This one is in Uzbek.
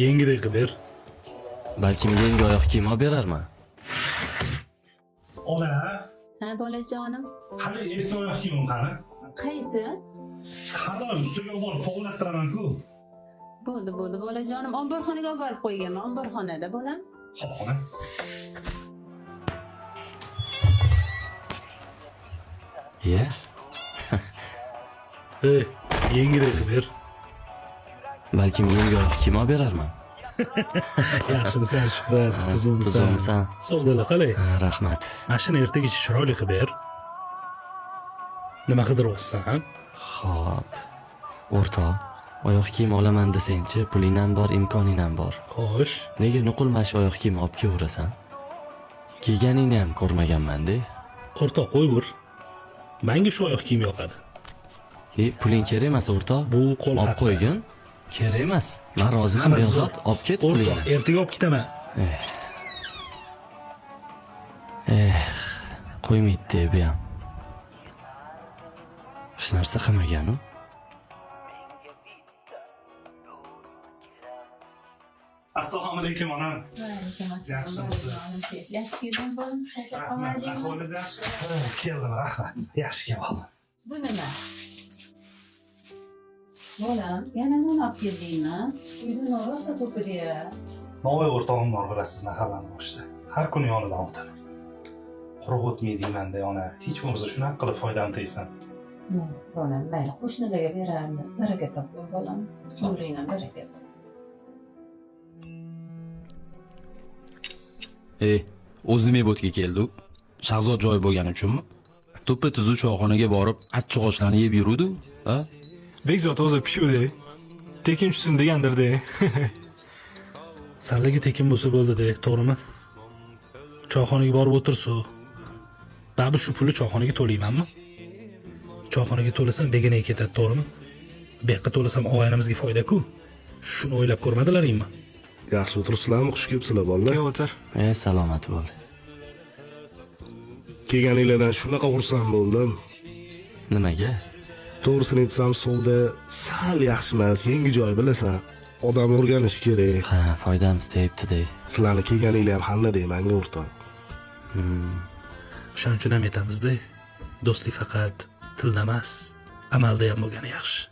Yengidek qilib ber. Balkim yangi oyoq kiyim olib berarman. Ona, Ha bolajonim. qani eski oyoq kiyimim qani? Qaysi? Qani ustiga borib tovlattiraman-ku. Bo'ldi bolajonim. Omborxonaga olib borib qo'ygan. Omborxonada bolam. Xo'p, ona. Ye? Yengidek qilib ber. Balkim yangi oyoq kiyim olib berarman. Yaxshimisan, Shuhrat? Tuzumsan. Savdolar qalay? Rahmat. Mashina ertagacha chiroyli qilib ber. Nima qidiryapsan, ha? Xo'p. O'rtoq, oyoq kiyim olaman desang-chi, puling ham bor, imkoning ham bor. Xo'sh. Nega nuqulmash oyoq kiyim olib kelaverasan? Kiyganingni ham ko'rmaganman-da. O'rtoq qo'yver. Menga shu oyoq kiyim yoqadi. Puling kerak emas, o'rtoq. Bu qo'l olib haqqi. qo'ygin. Kerak emas. Men roziman, Behzod, olib ket O'rtoq, pulingni. ertaga olib ketaman. Qo'ymaydi bu ham. Hech narsa qilmagan-u. Assalomu alaykum onam. Yaxshi kelding bolam. Ahvolingiz yaxshi? Keldim, rahmat. Yaxshi keldim. Bu nima? Bolam, yana non olib keldingmi? Uyda non rosa ko'p edi. Novoy o'rtog'im bor, bilasiz, mahallani boshida. Har kuni yonidan o'taman. Quruq o'tmaydi-manda, ona. Hech bo'lmasa shunaqa qilib foydam tegsin. Bolam, mayli, qo'shnilarga beramiz. Baraka toping bolam. Umringdan barakat. O'zi nima bo'tga keldi? Shahzod joy bo'lgani uchunmi? To'ppa tuzu choyxonaga borib, achchiq oshlarni yeb yurudi, ha? Bekzod o'zi pishuvdi. Tekin tushsin degandir-da. Sallaga tekin bo'lsa bo'ldi-da, to'g'rimi? Choyxonaga borib o'tirsu. Babu shu pulni choyxonaga to'laymanmi? Choyxonaga to'lasam begonaga ketadi, to'g'rimi? Bu yoqqa to'lasam og'aynimizga foyda-ku. Shuni o'ylab ko'rmadilaringmi? Yaxshi o'tiribsizlarmi? Xush kelibsizlar bolalar. Kel o'tir. Salomat bo'l. Kelganinglardan shunaqa xursand bo'ldim. Nimaga? To'g'risini aytsam, suvda sal yaxshi emas, yangi joy bilasan. Odam o'rganish kerak. Ha, foydamiz tegibdi-da. Sizlarni kelganinglar ham hamma deymanga o'rtoq. Shuning uchun ham aytamiz-da, do'stlik faqat tilda emas, amalda ham bo'lgani yaxshi.